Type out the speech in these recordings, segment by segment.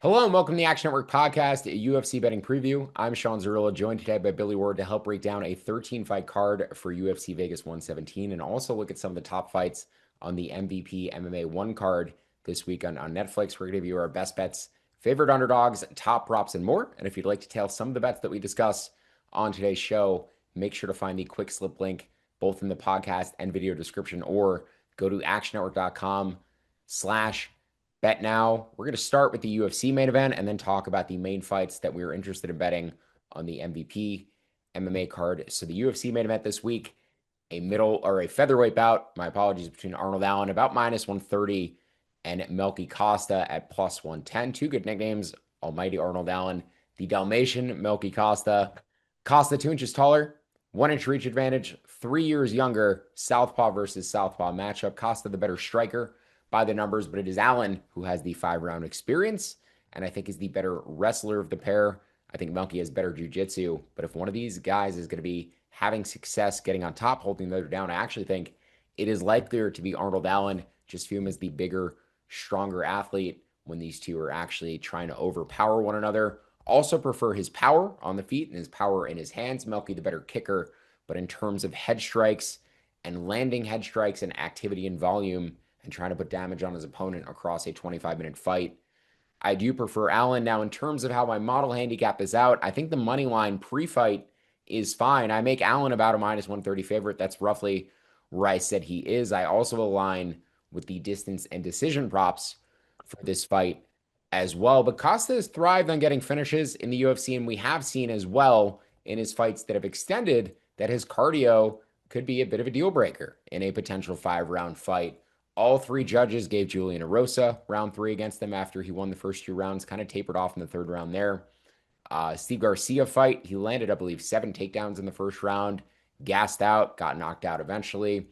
Hello and welcome to the Action Network podcast, a UFC betting preview. I'm Sean Zerillo, joined today by Billy Ward to help break down a 13-fight card for UFC Vegas 117 and also look at some of the top fights on the MVP MMA 1 card this week on Netflix. We're going to give you our best bets, favorite underdogs, top props, and more. And if you'd like to tail some of the bets that we discuss on today's show, make sure to find the quick slip link both in the podcast and video description or go to actionnetwork.com/. Bet now. We're going to start with the UFC main event and then talk about the main fights that we are interested in betting on the MVP MMA card. So the UFC main event this week, a middle or a featherweight bout, my apologies, between Arnold Allen about minus 130 and Melky Costa at plus 110. Two good nicknames, Almighty Arnold Allen, the Dalmatian Melky Costa. Costa 2 inches taller, 1 inch reach advantage, 3 years younger, Southpaw versus Southpaw matchup. Costa the better striker by the numbers, but it is Allen who has the 5-round experience and I think is the better wrestler of the pair. I think Melky has better jiu-jitsu, but if one of these guys is going to be having success getting on top, holding the other down, I actually think it is likelier to be Arnold Allen. Just view him as the bigger, stronger athlete when these two are actually trying to overpower one another. Also prefer his power on the feet and his power in his hands. Melky the better kicker, but in terms of head strikes and landing head strikes and activity and volume, and trying to put damage on his opponent across a 25-minute fight, I do prefer Allen. Now, in terms of how my model handicap is out, I think the money line pre-fight is fine. I make Allen about a minus 130 favorite. That's roughly where I said he is. I also align with the distance and decision props for this fight as well. But Costa has thrived on getting finishes in the UFC, and we have seen as well in his fights that have extended that his cardio could be a bit of a deal breaker in a potential 5-round fight. All three judges gave Julian Erosa round 3 against them after he won the first 2 rounds, kind of tapered off in the 3rd round there. Steve Garcia fight, he landed, I believe, 7 takedowns in the 1st round, gassed out, got knocked out eventually.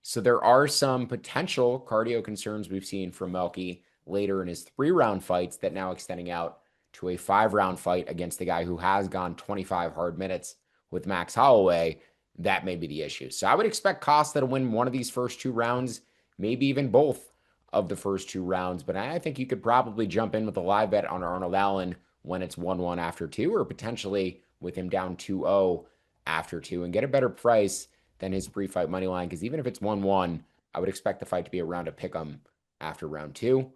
So there are some potential cardio concerns we've seen from Melky later in his 3-round fights that now extending out to a 5-round fight against the guy who has gone 25 hard minutes with Max Holloway. That may be the issue. So I would expect Costa to win one of these first 2 rounds, maybe even both of the first 2 rounds. But I think you could probably jump in with a live bet on Arnold Allen when it's 1-1 after 2, or potentially with him down 2-0 after 2 and get a better price than his pre-fight money line. Because even if it's 1-1, I would expect the fight to be around a pick 'em after round 2.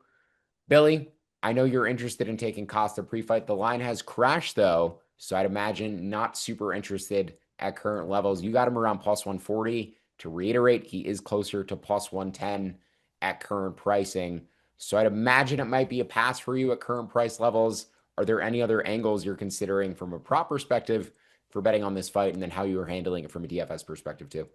Billy, I know you're interested in taking Costa pre-fight. The line has crashed though, so I'd imagine not super interested at current levels. You got him around plus 140. To reiterate, he is closer to plus 110 at current pricing. So I'd imagine it might be a pass for you at current price levels. Are there any other angles you're considering from a prop perspective for betting on this fight, and then how you are handling it from a DFS perspective too?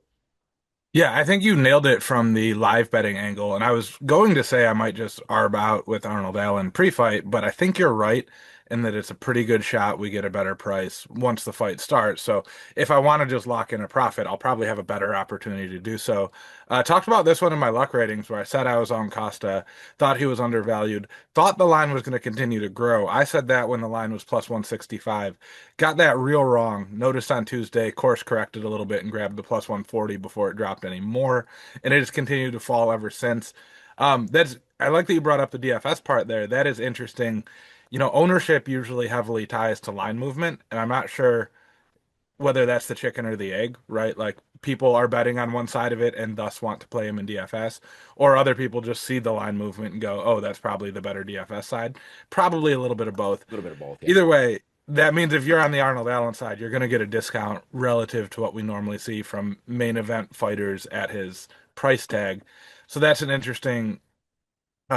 Yeah, I think you nailed it from the live betting angle. And I was going to say I might just arb out with Arnold Allen pre-fight, but I think you're right in that it's a pretty good shot we get a better price once the fight starts. So if I want to just lock in a profit, I'll probably have a better opportunity to do so. Talked about this one in my luck ratings where I said I was on Costa, thought he was undervalued, thought the line was going to continue to grow. I said that when the line was plus 165. Got that real wrong. Noticed on Tuesday, course corrected a little bit and grabbed the plus 140 before it dropped any more, and it has continued to fall ever since. That's I like that you brought up the DFS part there. That is interesting. Ownership usually heavily ties to line movement, and I'm not sure whether that's the chicken or the egg, right? Like people are betting on one side of it and thus want to play him in DFS, or other people just see the line movement and go, "Oh, that's probably the better DFS side." Probably a little bit of both. A little bit of both, yeah. Either way, that means if you're on the Arnold Allen side, you're going to get a discount relative to what we normally see from main event fighters at his price tag. So that's an interesting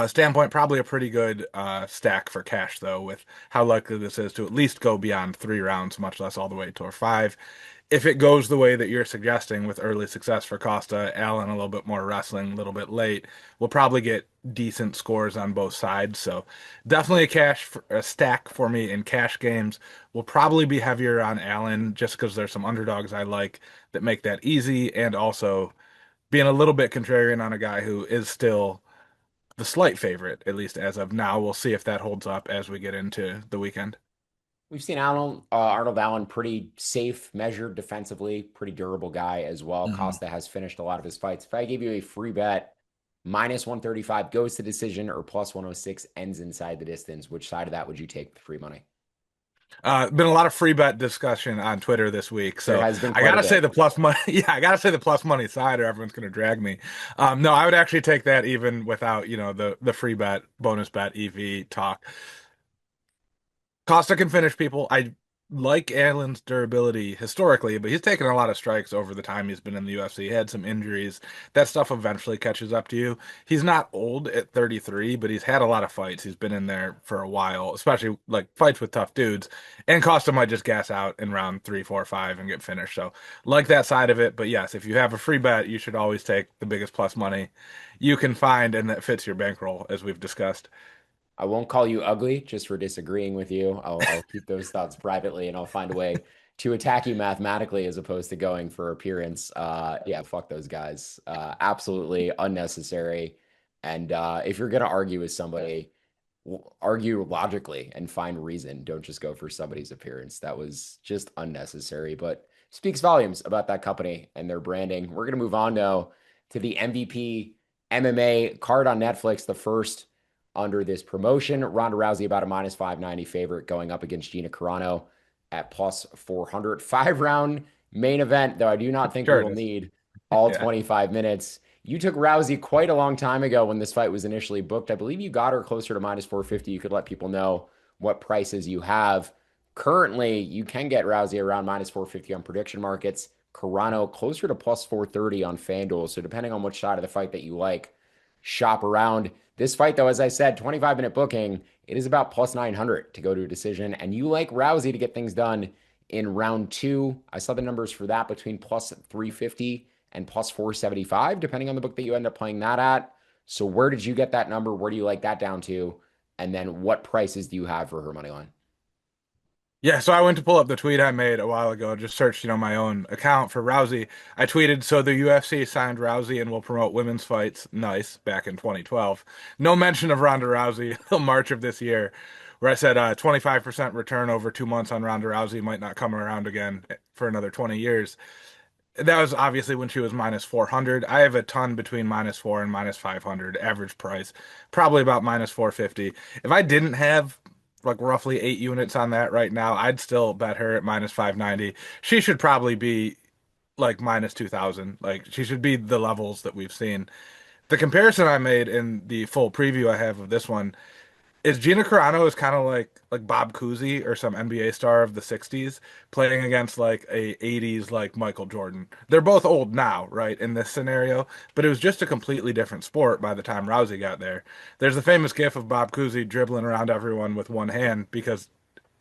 standpoint. Probably a pretty good stack for cash, though, with how likely this is to at least go beyond 3 rounds, much less all the way to a 5. If it goes the way that you're suggesting with early success for Costa, Allen a little bit more wrestling, a little bit late, we'll probably get decent scores on both sides. So definitely a stack for me in cash games. Will probably be heavier on Allen just because there's some underdogs I like that make that easy, and also being a little bit contrarian on a guy who is still the slight favorite, at least as of now. We'll see if that holds up as we get into the weekend. We've seen Arnold Allen pretty safe, measured defensively, pretty durable guy as well. Mhm. Costa has finished a lot of his fights. If I gave you a free bet Minus 135 goes to decision, or plus 106 ends inside the distance. Which side of that would you take with free money? Been a lot of free bet discussion on Twitter this week, There so has been I quite a gotta say bit. the plus money. Yeah, I gotta say the plus money side, or everyone's gonna drag me. No, I would actually take that even without, the free bet, bonus bet, EV talk. Costa can finish people. I like Allen's durability historically, but he's taken a lot of strikes over the time he's been in the UFC. He had some injuries. That stuff eventually catches up to you. He's not old at 33, but he's had a lot of fights. He's been in there for a while, especially like fights with tough dudes. And Costa might just gas out in round three, four, five and get finished. So like that side of it. But yes, if you have a free bet, you should always take the biggest plus money you can find and that fits your bankroll, as we've discussed. I won't call you ugly just for disagreeing with you. I'll keep those thoughts privately and I'll find a way to attack you mathematically as opposed to going for appearance. Yeah, fuck those guys. Absolutely unnecessary. And if you're gonna argue with somebody, argue logically and find reason. Don't just go for somebody's appearance. That was just unnecessary, but speaks volumes about that company and their branding. We're gonna move on now to the MVP MMA card on Netflix, the first under this promotion. Ronda Rousey about a minus 590 favorite going up against Gina Carano at plus 400. 5 round main event, though I do not think we Sure it will is. need all Yeah. 25 minutes. You took Rousey quite a long time ago when this fight was initially booked. I believe you got her closer to minus 450. You could let people know what prices you have. Currently, you can get Rousey around minus 450 on prediction markets. Carano closer to plus 430 on FanDuel. So depending on which side of the fight that you like, shop around. This fight, though, as I said, 25-minute booking, it is about plus 900 to go to a decision. And you like Rousey to get things done in round two. I saw the numbers for that between plus 350 and plus 475, depending on the book that you end up playing that at. So where did you get that number? Where do you like that down to? And then what prices do you have for her money line? Yeah, so I went to pull up the tweet I made a while ago, just searched, my own account for Rousey. I tweeted, so the UFC signed Rousey and will promote women's fights. Nice, back in 2012. No mention of Ronda Rousey until March of this year, where I said 25% return over 2 months on Ronda Rousey might not come around again for another 20 years. That was obviously when she was minus 400. I have a ton between minus four and minus 500 average price, probably about minus 450. If I didn't have like roughly 8 units on that right now, I'd still bet her at minus 590. She should probably be like minus 2000. Like she should be the levels that we've seen. The comparison I made in the full preview I have of this one is Gina Carano is kind of like Bob Cousy or some NBA star of the 60s playing against like a 80s like Michael Jordan. They're both old now, right, in this scenario, but it was just a completely different sport by the time Rousey got there. There's the famous gif of Bob Cousy dribbling around everyone with one hand because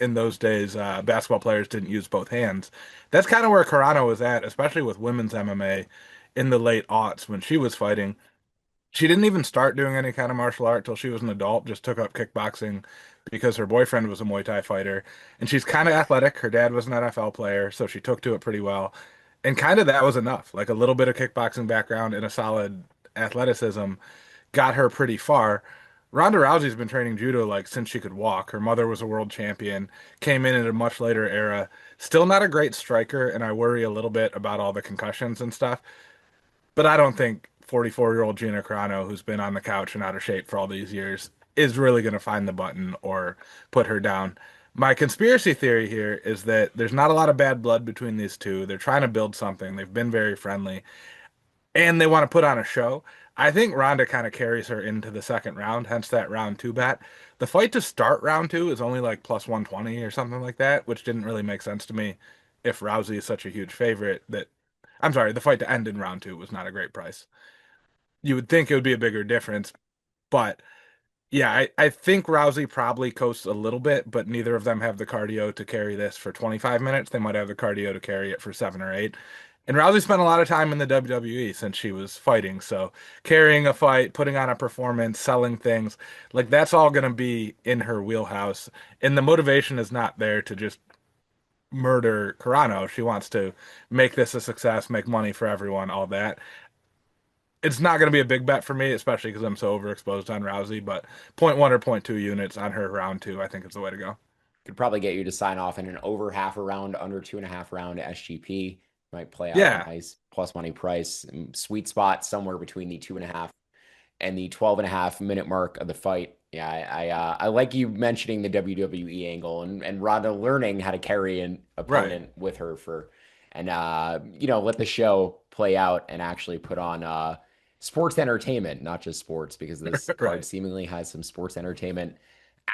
in those days basketball players didn't use both hands. That's kind of where Carano was at, especially with women's MMA in the late aughts when she was fighting. She didn't even start doing any kind of martial art till she was an adult, just took up kickboxing because her boyfriend was a Muay Thai fighter. And she's kind of athletic. Her dad was an NFL player, so she took to it pretty well. And kind of that was enough. Like a little bit of kickboxing background and a solid athleticism got her pretty far. Ronda Rousey's been training judo like since she could walk. Her mother was a world champion, came in at a much later era. Still not a great striker, and I worry a little bit about all the concussions and stuff. But I don't think 44-year-old Gina Carano, who's been on the couch and out of shape for all these years, is really going to find the button or put her down. My conspiracy theory here is that there's not a lot of bad blood between these two. They're trying to build something. They've been very friendly and they want to put on a show. I think Ronda kind of carries her into the second round, hence that round two bet. The fight to start round two is only like plus 120 or something like that, which didn't really make sense to me if Rousey is such a huge favorite that I'm sorry, the fight to end in round two was not a great price. You would think it would be a bigger difference, but yeah, I think Rousey probably coasts a little bit, but neither of them have the cardio to carry this for 25 minutes. They might have the cardio to carry it for 7 or 8. And Rousey spent a lot of time in the WWE since she was fighting. So carrying a fight, putting on a performance, selling things, like that's all going to be in her wheelhouse. And the motivation is not there to just murder Carano. She wants to make this a success, make money for everyone, all that. It's not going to be a big bet for me, especially because I'm so overexposed on Rousey, but point one or point two units on her round two, I think is the way to go. Could probably get you to sign off in an over half a round, under 2.5 round SGP. Might play out a Yeah. nice plus money price. Sweet spot somewhere between the 2.5 and the 12 and a half minute mark of the fight. Yeah, I like you mentioning the WWE angle and Ronda learning how to carry an Right. opponent with her for and let the show play out and actually put on sports entertainment, not just sports, because this card Right. seemingly has some sports entertainment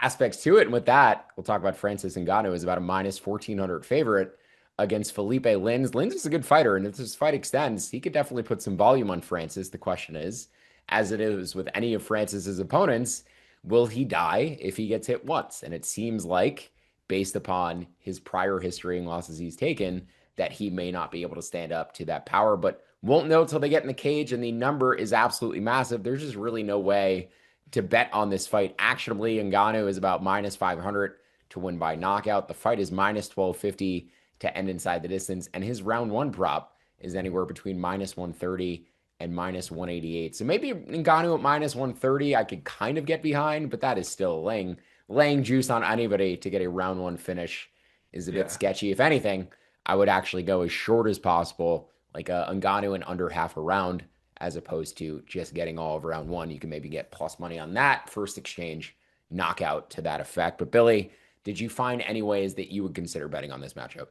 aspects to it. And with that, we'll talk about Francis Ngannou is about a minus 1400 favorite against Felipe Lins. Lins is a good fighter, and if this fight extends, he could definitely put some volume on Francis. The question is, as it is with any of Francis's opponents, will he die if he gets hit once? And it seems like, based upon his prior history and losses he's taken, that he may not be able to stand up to that power, but won't know till they get in the cage. And the number is absolutely massive. There's just really no way to bet on this fight. Actionably, Ngannou is about minus 500 to win by knockout. The fight is minus 1250 to end inside the distance. And his round one prop is anywhere between minus 130 and minus 188. So maybe Ngannou at minus 130, I could kind of get behind, but that is still laying juice on anybody to get a round one finish is a bit Yeah. sketchy. If anything, I would actually go as short as possible, like a Ngannou in under half a round, as opposed to just getting all of round one. You can maybe get plus money on that first exchange knockout to that effect. But Billy, did you find any ways that you would consider betting on this matchup?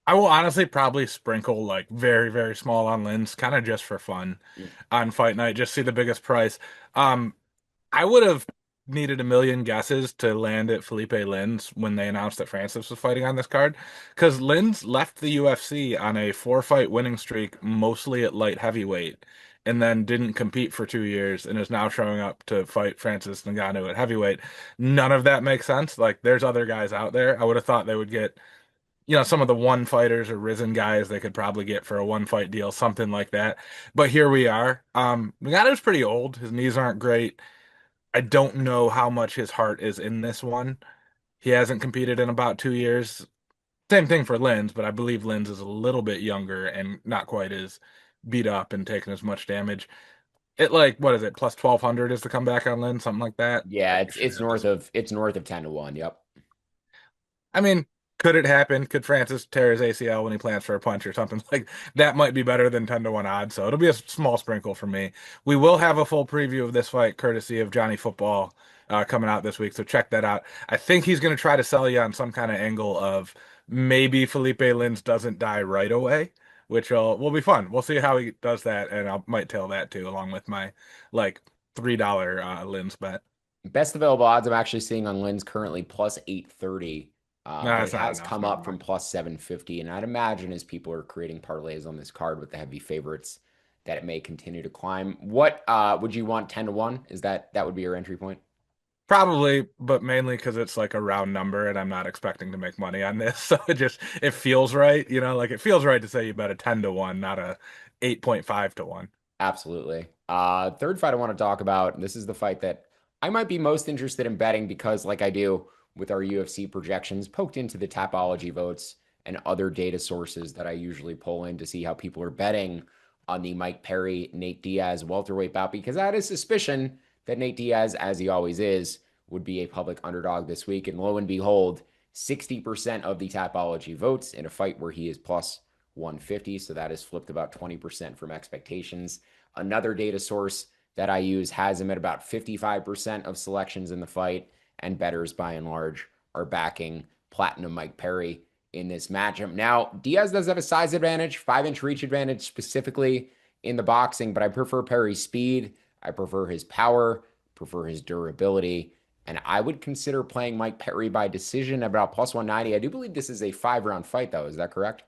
I will honestly probably sprinkle like very, very small on Lens, kind of just for fun on fight night, just see the biggest price. Um, I would have needed a million guesses to land at Felipe Lins when they announced that Francis was fighting on this card, because Lins left the UFC on a four-fight winning streak, mostly at light heavyweight, and then didn't compete for 2 years and is now showing up to fight Francis Ngannou at heavyweight. None of that makes sense. Like, there's other guys out there. I would have thought they would get, some of the one fighters or risen guys they could probably get for a one fight deal, something like that. But here we are. Ngannou's pretty old. His knees aren't great. I don't know how much his heart is in this one. He hasn't competed in about 2 years. Same thing for Lins, but I believe Lins is a little bit younger and not quite as beat up and taking as much damage. It like, what is it? Plus 1200 is the comeback on Lins, something like that. Yeah, I it's should it's have north this. of it's north of 10 to 1. Yep. I mean, could it happen? Could Francis tear his ACL when he plans for a punch or something like that? Might be better than 10 to 1 odds. So it'll be a small sprinkle for me. We will have a full preview of this fight courtesy of Johnny Football coming out this week. So check that out. I think he's going to try to sell you on some kind of angle of maybe Felipe Lins doesn't die right away, which will be fun. We'll see how he does that. And I might tail that too, along with my like $3 Lins bet. Best available odds I'm actually seeing on Lynn's currently plus 830, Nah, but it that's not has enough. come Never up from mind. plus 750. And I'd imagine as people are creating parlays on this card with the heavy favorites, that it may continue to climb. What would you want 10 to 1? Is that would be your entry point? Probably, but mainly because it's like a round number and I'm not expecting to make money on this. So it feels right, like it feels right to say you bet a 10 to 1, not a 8.5 to 1. Absolutely. Third fight I want to talk about. This is the fight that I might be most interested in betting because, like I do with our UFC projections, poked into the Tapology votes and other data sources that I usually pull in to see how people are betting on the Mike Perry, Nate Diaz welterweight bout because I had a suspicion that Nate Diaz, as he always is, would be a public underdog this week. And lo and behold, 60% of the Tapology votes in a fight where he is plus 150. So that has flipped about 20% from expectations. Another data source that I use has him at about 55% of selections in the fight, and bettors by and large are backing Platinum Mike Perry in this matchup. Now, Diaz does have a size advantage, 5-inch reach advantage specifically in the boxing, but I prefer Perry's speed. I prefer his power, prefer his durability. And I would consider playing Mike Perry by decision about plus 190. I do believe this is a 5 round fight, though. Is that correct?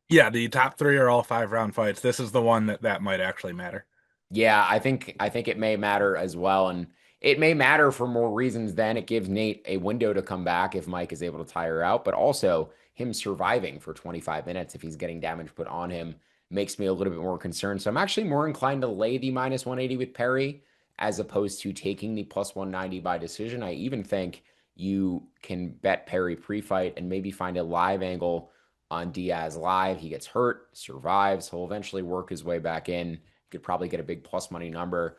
Yeah, the top three are all 5 round fights. This is the one that might actually matter. Yeah, I think it may matter as well, and it may matter for more reasons than it gives Nate a window to come back if Mike is able to tire out, but also him surviving for 25 minutes if he's getting damage put on him makes me a little bit more concerned. So I'm actually more inclined to lay the minus 180 with Perry as opposed to taking the plus 190 by decision. I even think you can bet Perry pre-fight and maybe find a live angle on Diaz live. He gets hurt, survives, he'll eventually work his way back in could probably get a big plus money number.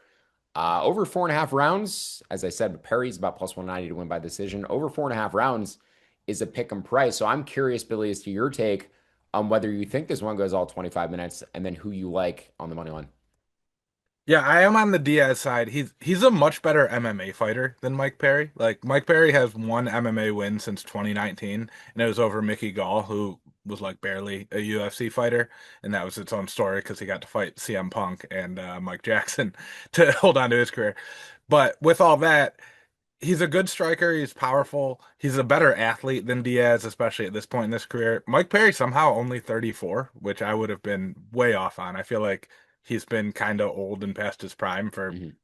Over 4.5 rounds, as I said, Perry's about plus 190 to win by decision. Over 4.5 rounds is a pick 'em price. So I'm curious, Billy, as to your take on whether you think this one goes all 25 minutes and then who you like on the money line. Yeah, I am on the Diaz side. He's a much better MMA fighter than Mike Perry. Like Mike Perry has one MMA win since 2019, and it was over Mickey Gall, who was like barely a UFC fighter, and that was its own story because he got to fight CM Punk and Mike Jackson to hold on to his career. But with all that, he's a good striker. He's powerful. He's a better athlete than Diaz, especially at this point in this career. Mike Perry somehow only 34, which I would have been way off on. I feel like he's been kind of old and past his prime for Mhm.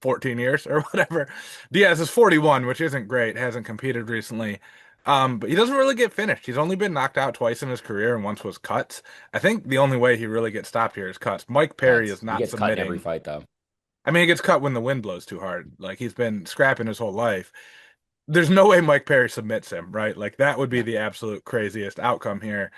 14 years or whatever. Diaz is 41, which isn't great. Hasn't competed recently. But he doesn't really get finished. He's only been knocked out twice in his career, and once was cuts. I think the only way he really gets stopped here is cuts. Mike Perry is Cuts. He not gets cut in every submitting. fight though. I mean, he gets cut when the wind blows too hard. Like he's been scrapping his whole life. There's no way Mike Perry submits him, right? Like that would be No. the absolute craziest outcome here.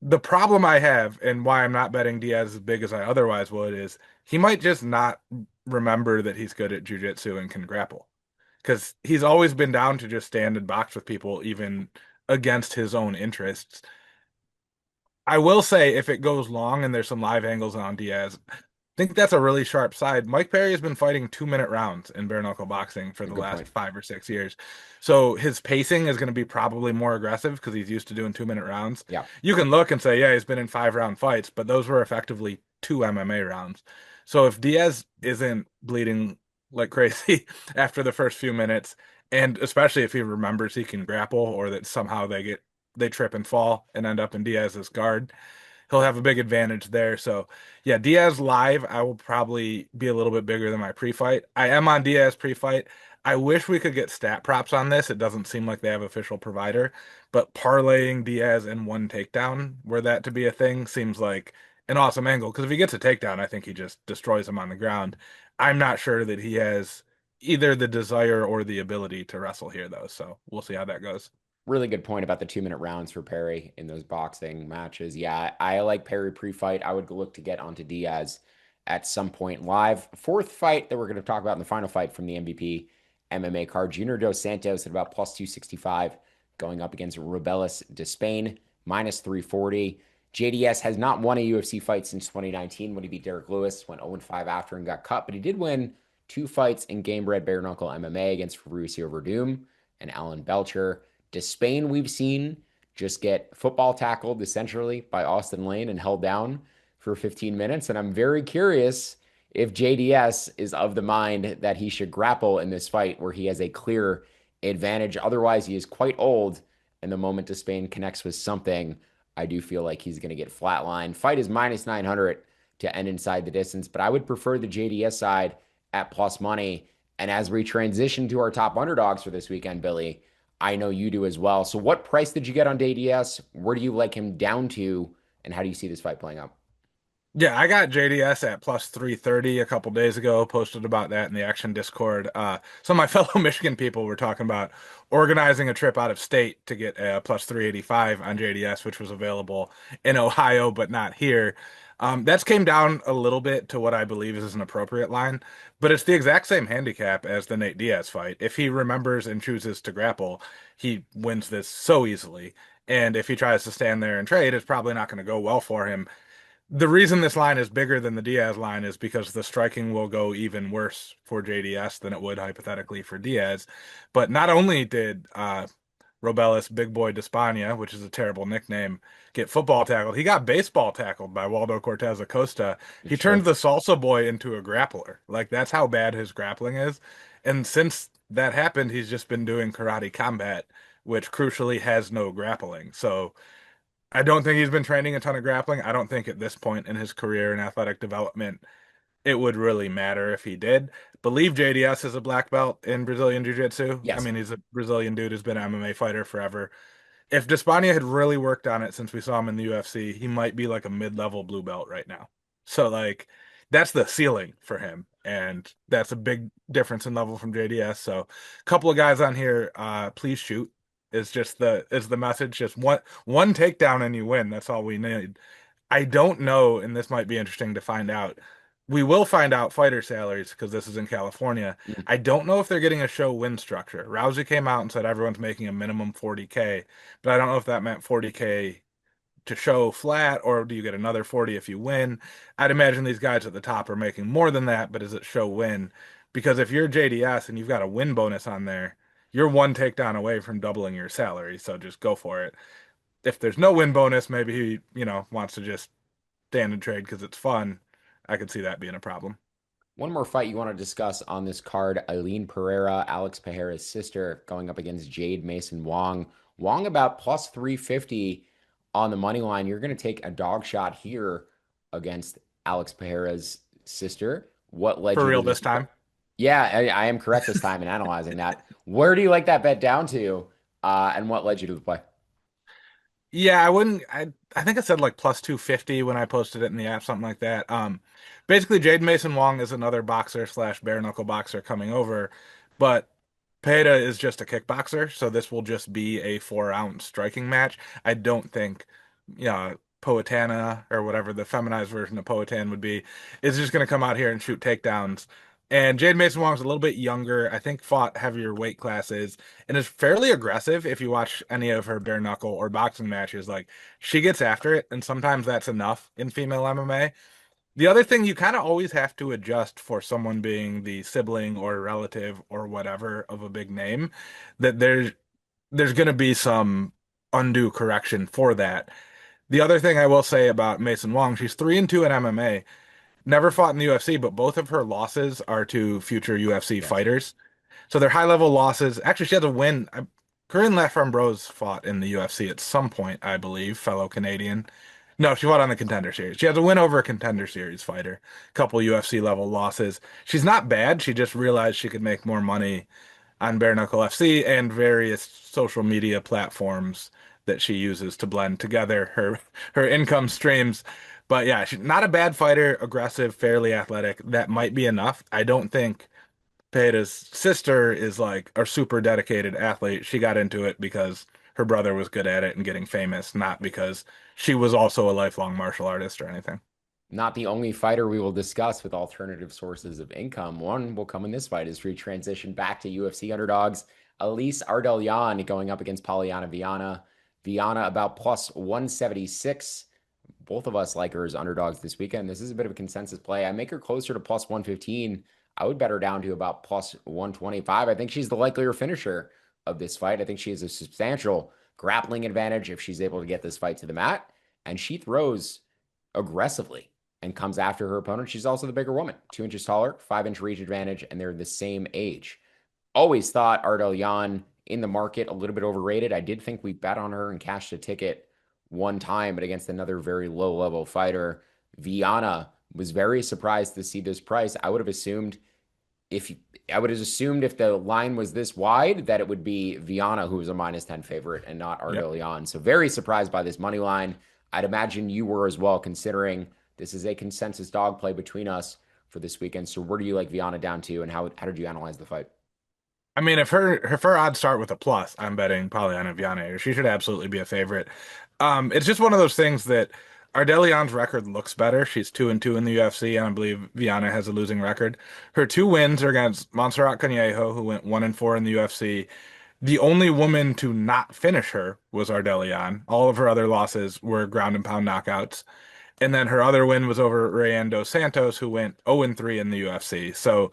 The problem I have and why I'm not betting Diaz as big as I otherwise would is he might just not remember that he's good at jujitsu and can grapple. Because he's always been down to just stand and box with people, even against his own interests. I will say, if it goes long and there's some live angles on Diaz, think that's a really sharp side. Mike Perry has been fighting 2 minute rounds in bare knuckle boxing for A the good last point. 5 or 6 years. So his pacing is going to be probably more aggressive because he's used to doing 2 minute rounds. Yeah. You can look and say, yeah, he's been in 5 round fights, but those were effectively two MMA rounds. So if Diaz isn't bleeding like crazy after the first few minutes, and especially if he remembers he can grapple or that somehow they trip and fall and end up in Diaz's guard, he'll have a big advantage there. So, yeah, Diaz live, I will probably be a little bit bigger than my pre-fight. I am on Diaz pre-fight. I wish we could get stat props on this. It doesn't seem like they have official provider, but parlaying Diaz and one takedown, were that to be a thing, seems like an awesome angle. Because if he gets a takedown, I think he just destroys him on the ground. I'm not sure that he has either the desire or the ability to wrestle here, though. So we'll see how that goes. Really good point about the 2 minute rounds for Perry in those boxing matches. Yeah, I like Perry pre-fight. I would look to get onto Diaz at some point live. Fourth fight that we're going to talk about in the final fight from the MVP MMA card, Junior Dos Santos at about plus 265, going up against Rubelis de Spain, minus 340. JDS has not won a UFC fight since 2019 when he beat Derek Lewis, went 0-5 after and got cut, but he did win two fights in game bred bare knuckle MMA against Fabricio Verdum and Alan Belcher. Despain, we've seen just get football tackled essentially by Austin Lane and held down for 15 minutes. And I'm very curious if JDS is of the mind that he should grapple in this fight where he has a clear advantage. Otherwise, he is quite old. And the moment Despain connects with something, I do feel like he's going to get flatlined. Fight is minus 900 to end inside the distance, but I would prefer the JDS side at plus money. And as we transition to our top underdogs for this weekend, Billy, I know you do as well. So, what price did you get on JDS? Where do you like him down to? And how do you see this fight playing out? Yeah, I got JDS at plus 330 a couple days ago, posted about that in the Action Discord. Some of my fellow Michigan people were talking about organizing a trip out of state to get a plus 385 on JDS, which was available in Ohio, but not here. That's came down a little bit to what I believe is an appropriate line, but it's the exact same handicap as the Nate Diaz fight. If he remembers and chooses to grapple, he wins this so easily. And if he tries to stand there and trade, it's probably not going to go well for him. The reason this line is bigger than the Diaz line is because the striking will go even worse for JDS than it would hypothetically for Diaz. But not only did Robelis Big Boy Despania, which is a terrible nickname, get football tackled, he got baseball tackled by Waldo Cortez Acosta. He turned Sure. the salsa boy into a grappler. Like that's how bad his grappling is. And since that happened, he's just been doing karate combat, which crucially has no grappling. So I don't think he's been training a ton of grappling. I don't think at this point in his career and athletic development it would really matter if he did. Believe JDS is a black belt in Brazilian Jiu-Jitsu. I Yes. mean, he's a Brazilian dude who's been an MMA fighter forever. If Despania had really worked on it since we saw him in the UFC, he might be like a mid-level blue belt right now. So like that's the ceiling for him. And that's a big difference in level from JDS. So a couple of guys on here, please shoot is the message. Just one takedown and you win. That's all we need. I don't know, and this might be interesting to find out. We will find out fighter salaries because this is in California. Mm. I don't know if they're getting a show win structure. Rousey came out and said everyone's making a minimum 40K, but I don't know if that meant 40K to show flat, or do you get another 40 if you win? I'd imagine these guys at the top are making more than that, but is it show win? Because if you're JDS and you've got a win bonus on there, you're one takedown away from doubling your salary, so just go for it. If there's no win bonus, maybe he, wants to just stand and trade because it's fun. I could see that being a problem. One more fight you want to discuss on this card, Eileen Pereira, Alex Pereira's sister, going up against Jade Mason Wong. Wong about plus 350 on the money line. You're going to take a dog shot here against Alex Pereira's sister. What led For you to real this? this time. Yeah, I am correct this time in analyzing that. Where do you like that bet down to? And what led you to the play? Yeah, I wouldn't. I think I said like plus 250 when I posted it in the app, something like that. Basically, Jade Mason Wong is another boxer slash bare knuckle boxer coming over, but Pereira is just a kickboxer, so this will just be a 4 ounce striking match. I don't think, Poetana or whatever the feminized version of Poetan would be is just going to come out here and shoot takedowns. And Jade Mason Wong's a little bit younger, I think fought heavier weight classes, and is fairly aggressive if you watch any of her bare knuckle or boxing matches. Like, she gets after it, and sometimes that's enough in female MMA. The other thing, you kind of always have to adjust for someone being the sibling or relative or whatever of a big name, that there's going to be some undue correction for that. The other thing I will say about Mason Wong, she's 3-2 in MMA, never fought in the UFC, but both of her losses are to future UFC Yes. fighters. So they're high level losses. Actually, she has a win. Corinne Laframboise fought in the UFC at some point, I believe, fellow Canadian. No, she fought on the Contender Series. She has a win over a Contender Series fighter, couple UFC level losses. She's not bad. She just realized she could make more money on Bare Knuckle FC and various social media platforms that she uses to blend together her income streams. But yeah, she's not a bad fighter, aggressive, fairly athletic. That might be enough. I don't think Pereira's sister is like a super dedicated athlete. She got into it because her brother was good at it and getting famous, not because she was also a lifelong martial artist or anything. Not the only fighter we will discuss with alternative sources of income. One will come in this fight as we transition back to UFC underdogs. Elise Ardelian going up against Polyana Viana. Viana about plus 176. Both of us like her as underdogs this weekend. This is a bit of a consensus play. I make her closer to plus 115. I would bet her down to about plus 125. I think she's the likelier finisher of this fight. I think she has a substantial grappling advantage if she's able to get this fight to the mat. And she throws aggressively and comes after her opponent. She's also the bigger woman, 2 inches taller, 5 inch reach advantage, and they're the same age. Always thought Ardelian in the market a little bit overrated. I did think we bet on her and cashed a ticket one time, but against another very low level fighter. Viana was very surprised to see this price. If I would have assumed if the line was this wide that it would be Viana who was a minus 10 favorite and not Yep. Ardelian. So very surprised by this money line. I'd imagine you were as well, considering this is a consensus dog play between us for this weekend. So where do you like Viana down to, and how did you analyze the fight? I mean, if her odds start with a plus, I'm betting Polyana Viana. She should absolutely be a favorite. It's just one of those things that Ardelian's record looks better. She's 2-2 in the UFC, and I believe Viana has a losing record. Her two wins are against Montserrat Conejo, who went 1-4 in the UFC. The only woman to not finish her was Ardelian. All of her other losses were ground and pound knockouts. And then her other win was over Rayan dos Santos, who went 0-3 in the UFC. So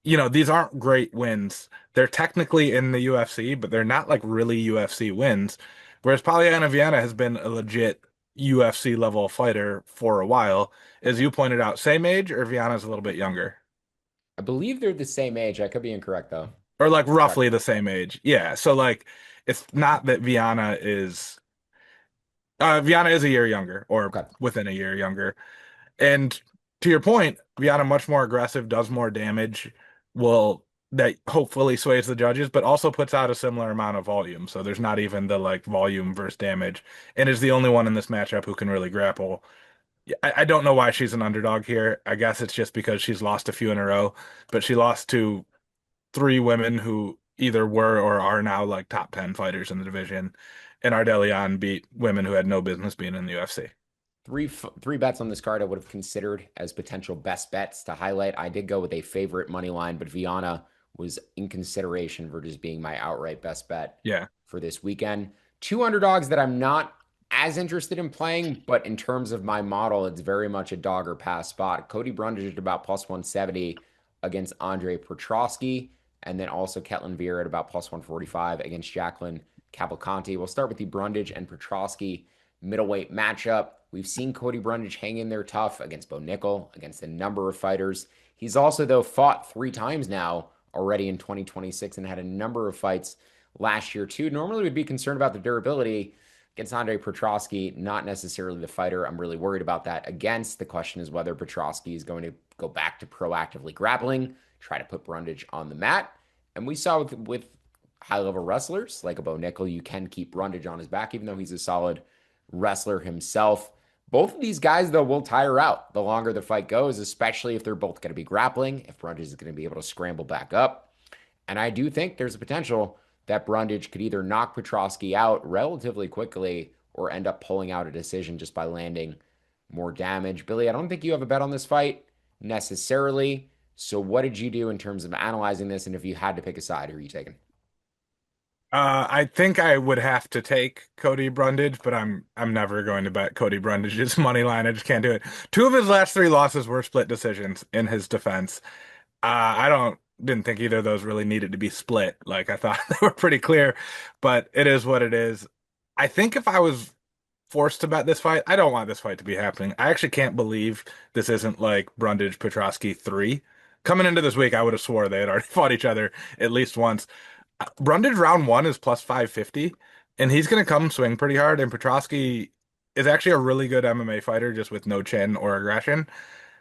these aren't great wins. They're technically in the UFC, but they're not like really UFC wins. Whereas Polyana Viana has been a legit UFC level fighter for a while. As you pointed out, same age or Viana's a little bit younger? I believe they're the same age. I could be incorrect though. Or like Correct. roughly the same age. Yeah. So like it's not that Viana is a year younger or Okay. within a year younger. And to your point, Viana much more aggressive, does more damage, will that hopefully sways the judges, but also puts out a similar amount of volume. So there's not even the like volume versus damage, and is the only one in this matchup who can really grapple. Yeah, I don't know why she's an underdog here. I guess it's just because she's lost a few in a row, but she lost to three women who either were or are now like top 10 fighters in the division, and Ardelian beat women who had no business being in the UFC. Three bets on this card I would have considered as potential best bets to highlight. I did go with a favorite money line, but Viana was in consideration for just being my outright best bet Yeah. for this weekend. Two underdogs that I'm not as interested in playing, but in terms of my model, it's very much a dog or pass spot. Cody Brundage at about plus 170 against Andre Petrosky, and then also Ketlin Veer at about plus 145 against Jacqueline Cavalcanti. We'll start with the Brundage and Petrosky middleweight matchup. We've seen Cody Brundage hang in there tough against Bo Nickel, against a number of fighters. He's also, though, fought 3 times now already in 2026 and had a number of fights last year, too. Normally, we'd be concerned about the durability against Andre Petrosky, not necessarily the fighter I'm really worried about that against. The question is whether Petrosky is going to go back to proactively grappling, try to put Brundage on the mat. And we saw with high-level wrestlers like a Bo Nickel, you can keep Brundage on his back, even though he's a solid wrestler himself. Both of these guys, though, will tire out the longer the fight goes, especially if they're both going to be grappling, if Brundage is going to be able to scramble back up. And I do think there's a potential that Brundage could either knock Petrosky out relatively quickly or end up pulling out a decision just by landing more damage. Billy, I don't think you have a bet on this fight necessarily. So what did you do in terms of analyzing this? And if you had to pick a side, who are you taking? I think I would have to take Cody Brundage, but I'm never going to bet Cody Brundage's money line. I just can't do it. Two of his last three losses were split decisions in his defense. I don't didn't think either of those really needed to be split. Like I thought they were pretty clear, but it is what it is. I think if I was forced to bet this fight, I don't want this fight to be happening. I actually can't believe this isn't like Brundage Petrosky 3. Coming into this week, I would have swore they had already fought each other at least once. Brundage round one is plus 550, and he's going to come swing pretty hard. And Petrosky is actually a really good MMA fighter, just with no chin or aggression.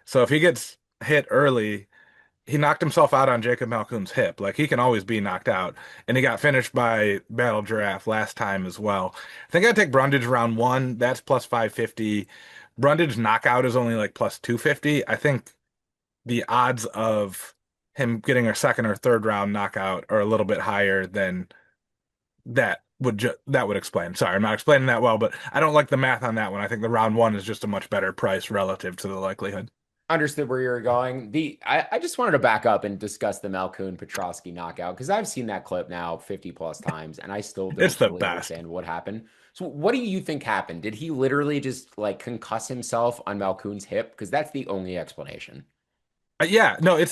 So if he gets hit early, he knocked himself out on Jacob Malkoun's hip. Like he can always be knocked out. And he got finished by Battle Giraffe last time as well. I think I'd take Brundage round one. That's plus 550. Brundage knockout is only like plus 250. I think the odds of him getting a second or third round knockout are a little bit higher than that would explain. Sorry, I'm not explaining that well, but I don't like the math on that one. I think the round one is just a much better price relative to the likelihood. Understood where you're going. I just wanted to back up and discuss the Malkoun Petrosky knockout because I've seen that clip now 50 plus times and I still It's don't the fully best. understand what happened. So what do you think happened? Did he literally just like concuss himself on Malkoun's hip? Because that's the only explanation. Yeah, no,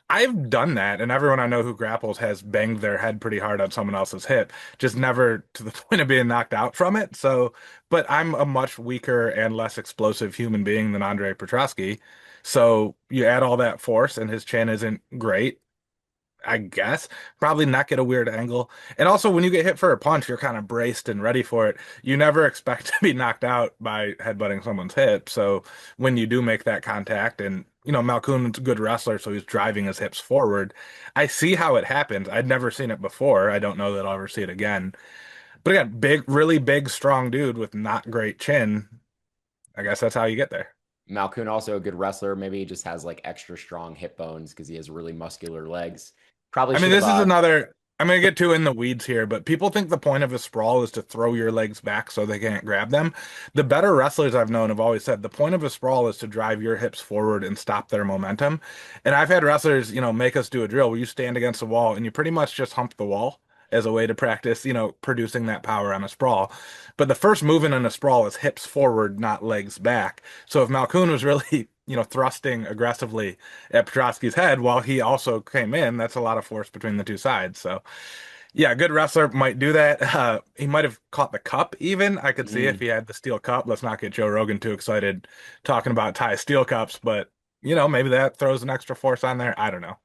I've done that, and everyone I know who grapples has banged their head pretty hard on someone else's hip, just never to the point of being knocked out from it. So, but I'm a much weaker and less explosive human being than Andre Petrosky. So you add all that force, and his chin isn't great. I guess. Probably not get a weird angle. And also, when you get hit for a punch, you're kind of braced and ready for it. You never expect to be knocked out by headbutting someone's hip. So when you do make that contact, and Malkoun's a good wrestler, so he's driving his hips forward. I see how it happens. I'd never seen it before. I don't know that I'll ever see it again. But again, big, really big, strong dude with not great chin. I guess that's how you get there. Malkoun also a good wrestler. Maybe he just has like extra strong hip bones because he has really muscular legs. Probably I mean, should have this is another. I'm going to get too in the weeds here, but people think the point of a sprawl is to throw your legs back so they can't grab them. The better wrestlers I've known have always said the point of a sprawl is to drive your hips forward and stop their momentum. And I've had wrestlers, make us do a drill where you stand against the wall and you pretty much just hump the wall as a way to practice, producing that power on a sprawl. But the first movement in a sprawl is hips forward, not legs back. So if Malkoun was really, thrusting aggressively at Petrosky's head while he also came in, that's a lot of force between the two sides. So yeah, a good wrestler might do that. He might have caught the cup even. I could see if Mm. he had the steel cup. Let's not get Joe Rogan too excited talking about Ty steel cups, but maybe that throws an extra force on there. I don't know.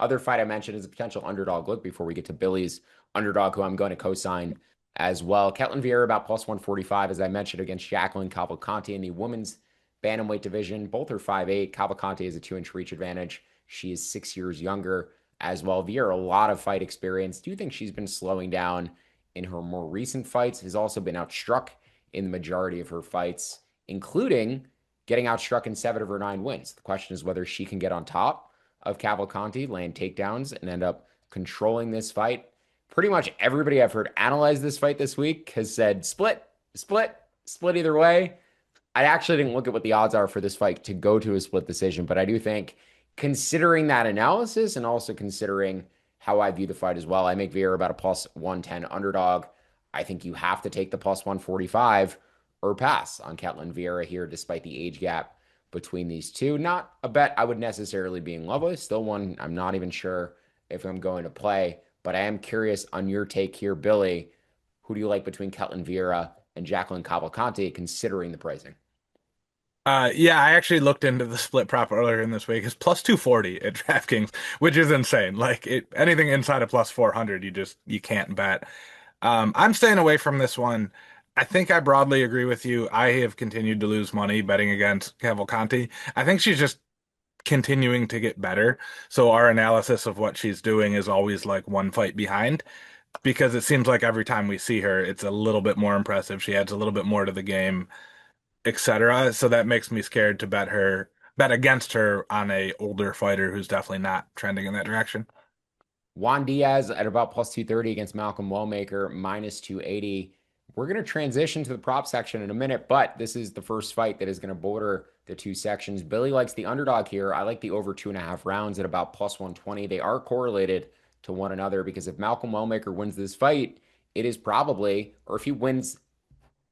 Other fight I mentioned is a potential underdog look before we get to Billy's underdog, who I'm going to co-sign as well. Ketlin Vieira about plus 145, as I mentioned, against Jacqueline Cavalcanti in the women's bantamweight division. Both are 5'8". Cavalcanti has a 2-inch reach advantage. She is 6 years younger as well. Vieira, a lot of fight experience. Do you think she's been slowing down in her more recent fights? Has also been outstruck in the majority of her fights, including getting outstruck in 7 of her 9 wins. The question is whether she can get on top of Cavalcanti, land takedowns, and end up controlling this fight. Pretty much everybody I've heard analyze this fight this week has said split, split, split either way. I actually didn't look at what the odds are for this fight to go to a split decision, but I do think, considering that analysis and also considering how I view the fight as well, I make Vieira about a plus 110 underdog. I think you have to take the plus 145 or pass on Ketlin Vieira here, despite the age gap between these two. Not a bet I would necessarily be in love with. Still one I'm not even sure if I'm going to play, but I am curious on your take here, Billy. Who do you like between Ketlin Vieira and Jacqueline Cavalcante, considering the pricing? Yeah, I actually looked into the split prop earlier in this week. It's plus 240 at DraftKings, which is insane. Like anything inside of plus 400, you can't bet. I'm staying away from this one. I think I broadly agree with you. I have continued to lose money betting against Cavalcanti. I think she's just continuing to get better. So our analysis of what she's doing is always like one fight behind because it seems like every time we see her, it's a little bit more impressive. She adds a little bit more to the game, etc. So that makes me scared to bet against her on a older fighter who's definitely not trending in that direction. Juan Diaz at about plus 230 against Malcolm Wellmaker, minus 280. We're going to transition to the prop section in a minute, but this is the first fight that is going to border the two sections. Billy likes the underdog here. I like the over 2.5 rounds at about plus 120. They are correlated to one another because if Malcolm Wellmaker wins this fight, it is probably, or if he wins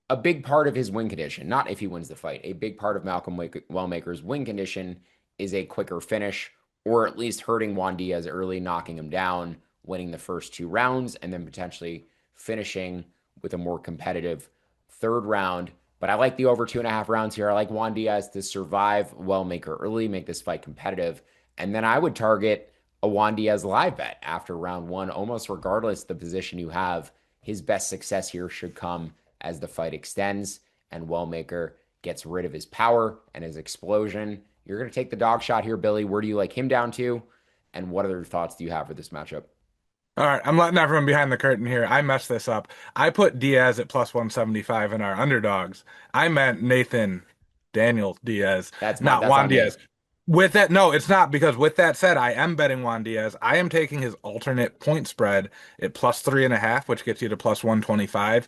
a big part of his win condition, not if he wins the fight, a big part of Malcolm Wellmaker's win condition is a quicker finish, or at least hurting Juan Diaz early, knocking him down, winning the first 2 rounds, and then potentially finishing with a more competitive third round. But I like the over 2.5 rounds here. I like Juan Diaz to survive Wellmaker early, make this fight competitive. And then I would target a Juan Diaz live bet after round one, almost regardless of the position you have. His best success here should come as the fight extends and Wellmaker gets rid of his power and his explosion. You're going to take the dog shot here, Billy. Where do you like him down to? And what other thoughts do you have for this matchup? All right, I'm letting everyone behind the curtain here. I messed this up. I put Diaz at plus 175 in our underdogs. I meant Nathan Daniel Diaz, not That's Juan on me. Diaz. With that, no, it's not because with that said, I am betting Juan Diaz. I am taking his alternate point spread at plus 3.5, which gets you to plus 125.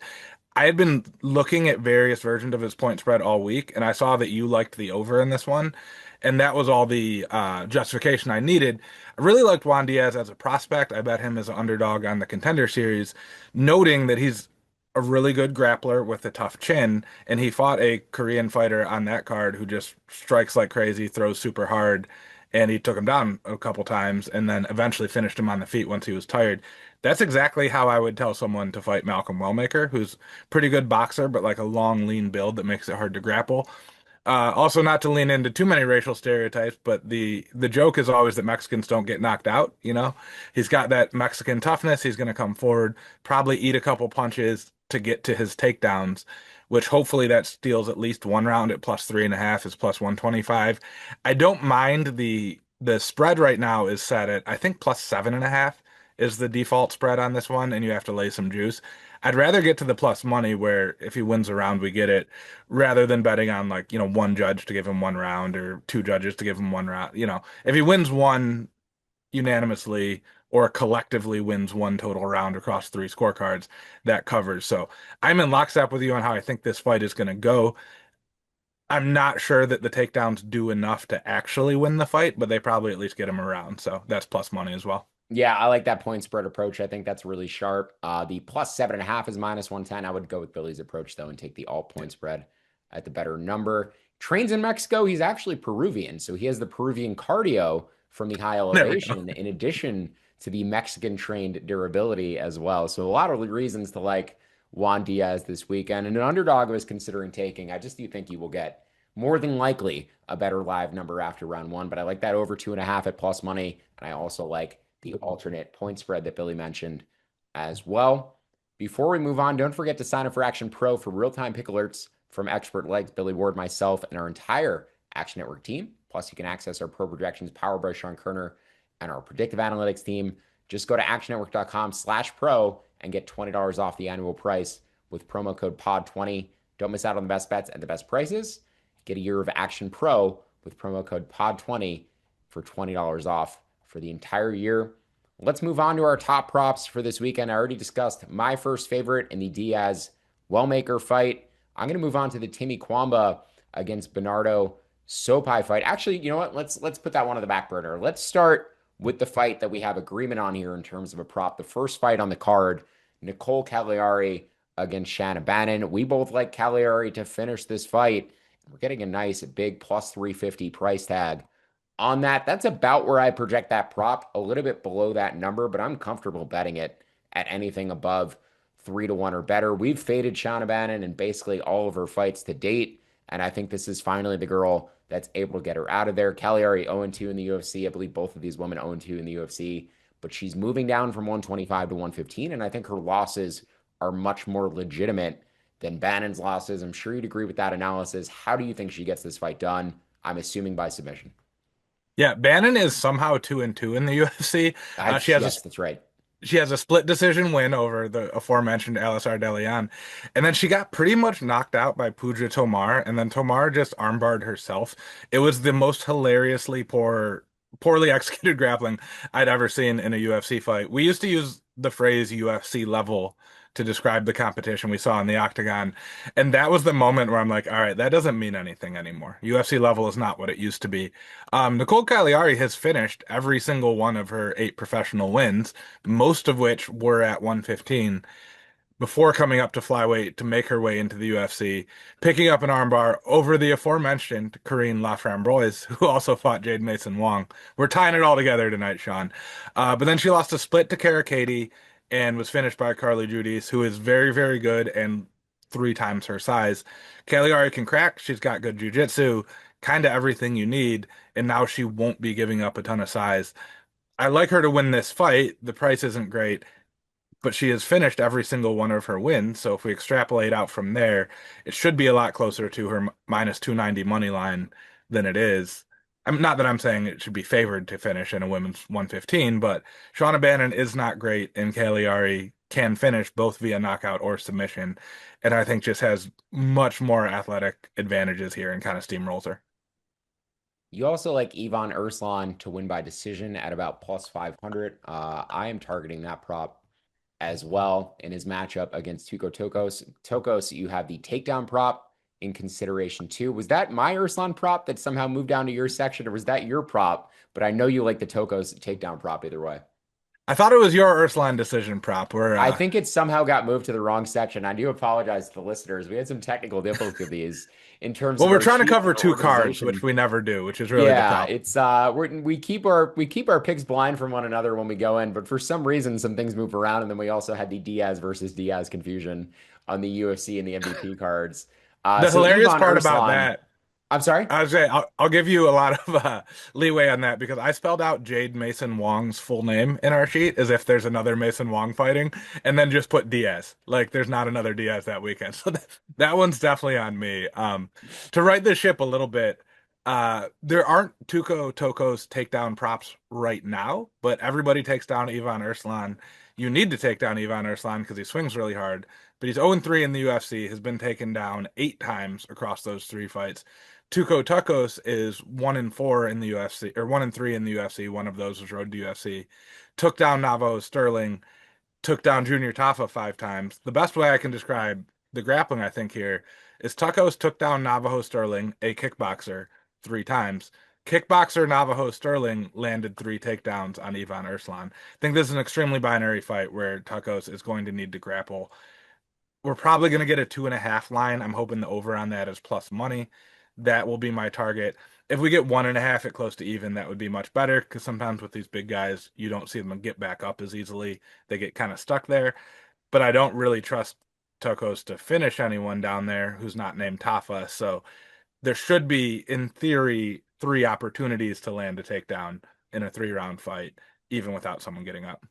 I had been looking at various versions of his point spread all week, and I saw that you liked the over in this one, and that was all the justification I needed. I really liked Juan Diaz as a prospect. I bet him as an underdog on the Contender Series, noting that he's a really good grappler with a tough chin, and he fought a Korean fighter on that card who just strikes like crazy, throws super hard, and he took him down a couple times, and then eventually finished him on the feet once he was tired. That's exactly how I would tell someone to fight Malcolm Wellmaker, who's pretty good boxer, but like a long, lean build that makes it hard to grapple. Also, not to lean into too many racial stereotypes, but the joke is always that Mexicans don't get knocked out. He's got that Mexican toughness. He's going to come forward, probably eat a couple punches to get to his takedowns, which hopefully that steals at least one round at plus 3.5 is plus 125. I don't mind the spread right now is set at I think plus 7.5 is the default spread on this one, and you have to lay some juice. I'd rather get to the plus money where if he wins a round, we get it, rather than betting on like, one judge to give him one round or two judges to give him one round. If he wins one unanimously or collectively wins one total round across three scorecards, that covers. So I'm in lockstep with you on how I think this fight is going to go. I'm not sure that the takedowns do enough to actually win the fight, but they probably at least get him around. So that's plus money as well. Yeah, I like that point spread approach. I think that's really sharp. The plus 7.5 is minus 110. I would go with Billy's approach though and take the all point spread at the better number. Trains in Mexico. He's actually Peruvian, so he has the Peruvian cardio from the high There we go. elevation, in addition to the Mexican trained durability as well. So a lot of reasons to like Juan Diaz this weekend. And an underdog I was considering taking. I just do think he will get more than likely a better live number after round one. But I like that over 2.5 at plus money. And I also like the alternate point spread that Billy mentioned as well. Before we move on, don't forget to sign up for Action Pro for real-time pick alerts from expert legs, Billy Ward, myself, and our entire Action Network team. Plus, you can access our pro projections powered by Sean Kerner and our predictive analytics team. Just go to actionnetwork.com/pro and get $20 off the annual price with promo code POD20. Don't miss out on the best bets and the best prices. Get a year of Action Pro with promo code POD20 for $20 off for the entire year. Let's move on to our top props for this weekend. I already discussed my first favorite in the Diaz Wellmaker fight. I'm going to move on to the Timmy Kwamba against Bernardo Sopai fight. Actually, you know what? Let's put that one on the back burner. Let's start with the fight that we have agreement on here in terms of a prop. The first fight on the card, Nicole Cagliari against Shanna Bannon. We both like Cagliari to finish this fight. We're getting a nice big plus 350 price tag on that. That's about where I project that prop, a little bit below that number, but I'm comfortable betting it at anything above 3-1 or better. We've faded Shanna Bannon in basically all of her fights to date, and I think this is finally the girl that's able to get her out of there. Cagliari 0-2 in the UFC. I believe both of these women 0-2 in the UFC, but she's moving down from 125 to 115, and I think her losses are much more legitimate than Bannon's losses. I'm sure you'd agree with that analysis. How do you think she gets this fight done? I'm assuming by submission. Yeah, Bannon is somehow 2-2 in the UFC. She has a Yes, that's right. she has a split decision win over the aforementioned Alisar Delian, and then she got pretty much knocked out by Pooja Tomar, and then Tomar just armbarred herself. It was the most hilariously poorly executed grappling I'd ever seen in a UFC fight. We used to use the phrase UFC level to describe the competition we saw in the octagon, and that was the moment where I'm like, all right, that doesn't mean anything anymore. UFC level is not what it used to be. Nicole Cagliari has finished every single one of her 8 professional wins, most of which were at 115, before coming up to flyweight to make her way into the UFC, picking up an armbar over the aforementioned Corinne Laframboise, who also fought Jade Mason Wong. We're tying it all together tonight, Sean. But then she lost a split to Kara Katie and was finished by Carly Judice, who is very, very good and 3 times her size. Cagliari can crack. She's got good jiu-jitsu, kind of everything you need, and now she won't be giving up a ton of size. I like her to win this fight. The price isn't great, but she has finished every single one of her wins. So if we extrapolate out from there, it should be a lot closer to her minus 290 money line than it is. I'm not that I'm saying it should be favored to finish in a women's 115, but Shauna Bannon is not great, and Cagliari can finish both via knockout or submission, and I think just has much more athletic advantages here and kind of steamrolls her. You also like Ivan Urslan to win by decision at about plus 500. I am targeting that prop as well in his matchup against Tuco Tokos. Tokos, you have the takedown prop in consideration too. Was that my Urslan prop that somehow moved down to your section, or was that your prop? But I know you like the Tokos takedown prop either way. I thought it was your Urslan decision prop where I think it somehow got moved to the wrong section. I do apologize to the listeners. We had some technical difficulties in terms well, of we're our trying to sheet cover and our 2 cards, which organization. we never do, which is really the Yeah, problem. it's we keep our picks blind from one another when we go in, but for some reason some things move around, and then we also had the Diaz versus Diaz confusion on the UFC and the MVP cards. The So hilarious Ivan part about Urslan, that, I'm sorry. I would say I'll give you a lot of leeway on that because I spelled out Jade Mason Wong's full name in our sheet as if there's another Mason Wong fighting, and then just put Diaz. Like there's not another Diaz that weekend. So that one's definitely on me. To right the ship a little bit, there aren't Tuco Toko's takedown props right now, but everybody takes down Ivan Urslan. You need to take down Ivan Urslan because he swings really hard, but he's 0-3 in the UFC, has been taken down 8 times across those 3 fights. Tuco Tucos is 1-4 in the UFC, or 1-3 in the UFC. One of those was road to UFC. Took down Navajo Sterling, took down Junior Tafa 5 times. The best way I can describe the grappling, I think, here is Tucos took down Navajo Sterling, a kickboxer, 3 times. Kickboxer Navajo Sterling landed 3 takedowns on Ivan Urslan. I think this is an extremely binary fight where Tucos is going to need to grapple. We're probably going to get a 2.5 line. I'm hoping the over on that is plus money. That will be my target. If we get 1.5 at close to even, that would be much better because sometimes with these big guys, you don't see them get back up as easily. They get kind of stuck there. But I don't really trust Tokos to finish anyone down there who's not named Tafa. So there should be, in theory, 3 opportunities to land a takedown in a 3-round fight, even without someone getting up.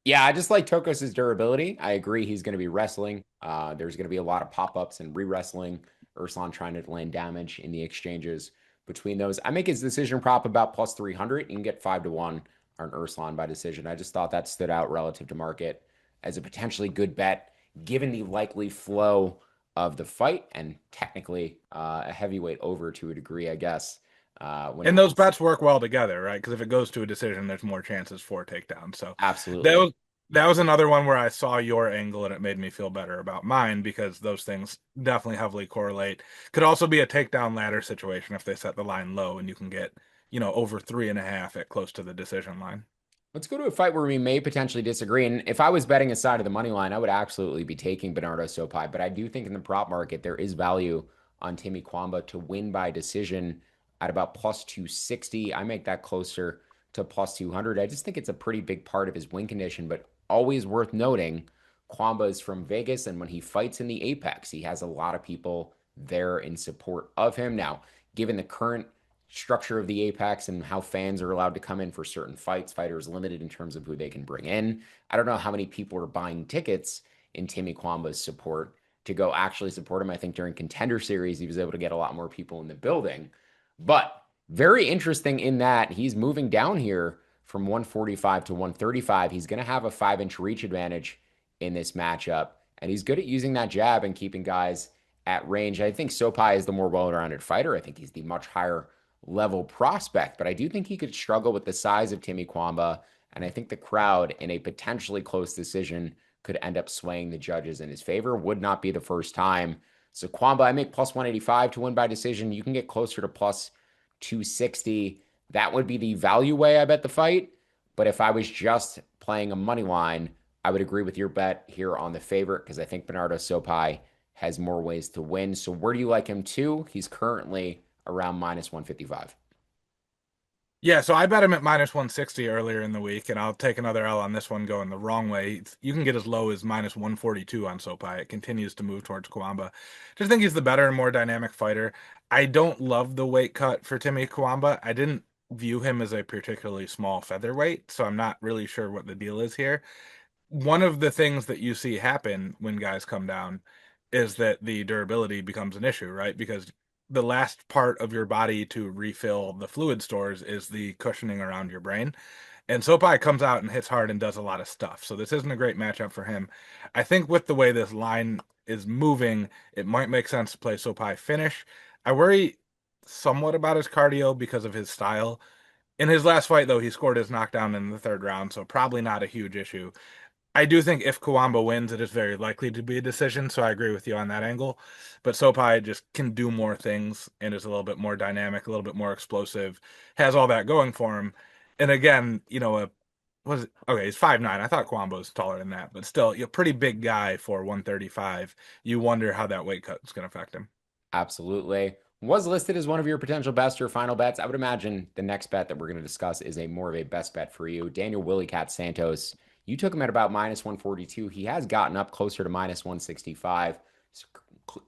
Yeah, I just like Tokos' durability. I agree he's going to be wrestling. There's going to be a lot of pop-ups and re-wrestling. Urslan trying to land damage in the exchanges between those. I make his decision prop about plus 300. You can get 5-1 on Urslan by decision. I just thought that stood out relative to market as a potentially good bet, given the likely flow of the fight and technically a heavyweight over to a degree, I guess, when it And those comes to bets work well together, right? Because if it goes to a decision, there's more chances for takedowns. So that absolutely. was that was another one where I saw your angle and it made me feel better about mine because those things definitely heavily correlate. Could also be a takedown ladder situation if they set the line low and you can get, over 3.5 at close to the decision line. Let's go to a fight where we may potentially disagree. And if I was betting a side of the money line, I would absolutely be taking Bernardo Sopai. But I do think in the prop market, there is value on Timmy Kwamba to win by decision at about plus 260. I make that closer to plus 200. I just think it's a pretty big part of his win condition, but always worth noting Kwamba is from Vegas. And when he fights in the Apex, he has a lot of people there in support of him. Now, given the current structure of the Apex and how fans are allowed to come in for certain fights. Fighters limited in terms of who they can bring in. I don't know how many people are buying tickets in Timmy Kwamba's support to go actually support him. I think during Contender Series, he was able to get a lot more people in the building. But very interesting in that he's moving down here from 145 to 135. He's going to have a 5-inch reach advantage in this matchup. And he's good at using that jab and keeping guys at range. I think Sopai is the more well-rounded fighter. I think he's the much higher level prospect, but I do think he could struggle with the size of Timmy Kwamba. And I think the crowd in a potentially close decision could end up swaying the judges in his favor. Would not be the first time. So Kwamba, I make plus 185 to win by decision. You can get closer to plus 260. That would be the value way I bet the fight. But if I was just playing a money line, I would agree with your bet here on the favorite because I think Bernardo Sopai has more ways to win. So where do you like him to? He's currently around minus 155. Yeah, so I bet him at minus 160 earlier in the week, and I'll take another L on this one going the wrong way. You can get as low as minus 142 on Sopai. It continues to move towards Kwamba. Just think he's the better and more dynamic fighter. I don't love the weight cut for Timmy Kwamba. I didn't view him as a particularly small featherweight, so I'm not really sure what the deal is here. One of the things that you see happen when guys come down is that the durability becomes an issue, right? Because the last part of your body to refill the fluid stores is the cushioning around your brain. And Sopai comes out and hits hard and does a lot of stuff. So this isn't a great matchup for him. I think with the way this line is moving, it might make sense to play Sopai finish. I worry somewhat about his cardio because of his style. In his last fight, though, he scored his knockdown in the third round, so probably not a huge issue. I do think if Kawamba wins, it is very likely to be a decision, so I agree with you on that angle. But Sopai just can do more things and is a little bit more dynamic, a little bit more explosive, has all that going for him. And again, was it, okay, he's 5'9". I thought Kawamba was taller than that, but still, a pretty big guy for 135. You wonder how that weight cut is going to affect him. Absolutely. Was listed as one of your potential best or final bets. I would imagine the next bet that we're going to discuss is a more of a best bet for you. Daniel Willie Cat Santos. You took him at about minus 142. He has gotten up closer to minus 165. So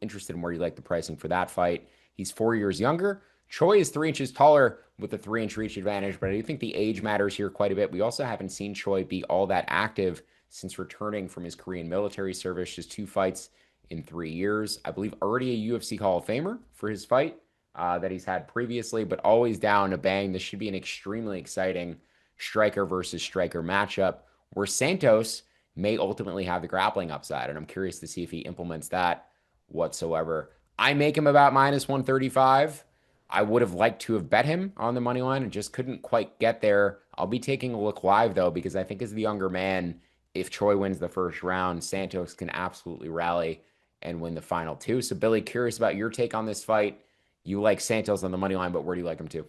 interested in where you like the pricing for that fight. He's 4 years younger. Choi is 3 inches taller with a 3-inch reach advantage, but I do think the age matters here quite a bit. We also haven't seen Choi be all that active since returning from his Korean military service, just 2 fights in 3 years. I believe already a UFC Hall of Famer for his fight that he's had previously, but always down to bang. This should be an extremely exciting striker versus striker matchup where Santos may ultimately have the grappling upside. And I'm curious to see if he implements that whatsoever. I make him about minus 135. I would have liked to have bet him on the money line and just couldn't quite get there. I'll be taking a look live though, because I think as the younger man, if Choi wins the first round, Santos can absolutely rally and win the final two. So, Billy, curious about your take on this fight. You like Santos on the money line, but where do you like him to?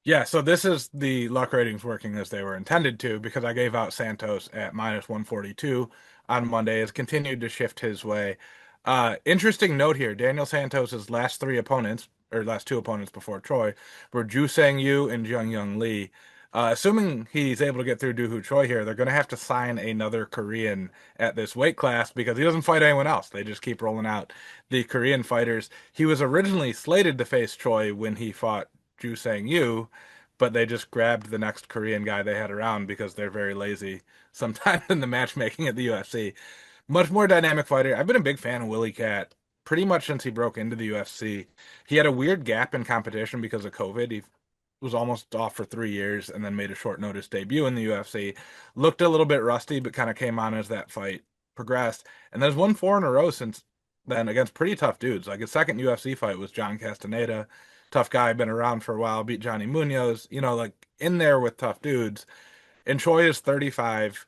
Yeah, so this is the luck ratings working as they were intended to because I gave out Santos at minus 142 on Monday. Has continued to shift his way. Interesting note here, Daniel Santos's last three opponents, or last two opponents before Troy, were Ju Sang Yu and Jung Young Lee. Assuming he's able to get through Dooho Choi here, they're going to have to sign another Korean at this weight class because he doesn't fight anyone else. They just keep rolling out the Korean fighters. He was originally slated to face Choi when he fought Ju Sang Yu, but they just grabbed the next Korean guy they had around because they're very lazy sometimes in the matchmaking at the UFC. Much more dynamic fighter. I've been a big fan of Willie Cat pretty much since he broke into the UFC. He had a weird gap in competition because of COVID. He was almost off for 3 years and then made a short notice debut in the UFC. Looked a little bit rusty, but kind of came on as that fight progressed. And there's won four in a row since then against pretty tough dudes. Like his second UFC fight was John Castaneda. Tough guy, been around for a while, beat Johnny Munoz, like in there with tough dudes. And Choi is 35,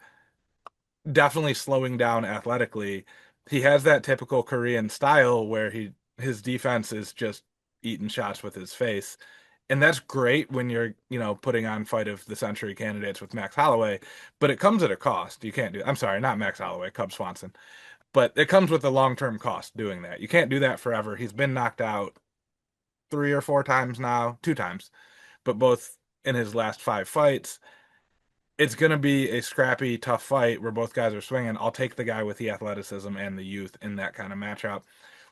definitely slowing down athletically. He has that typical Korean style where his defense is just eating shots with his face. And that's great when you're, putting on fight of the century candidates with Max Holloway, but it comes at a cost. You can't do, I'm sorry, not Max Holloway, Cub Swanson, but it comes with a long-term cost doing that. You can't do that forever. He's been knocked out 3 or 4 times now, 2 times, but both in his last 5 fights. It's going to be a scrappy, tough fight where both guys are swinging. I'll take the guy with the athleticism and the youth in that kind of matchup.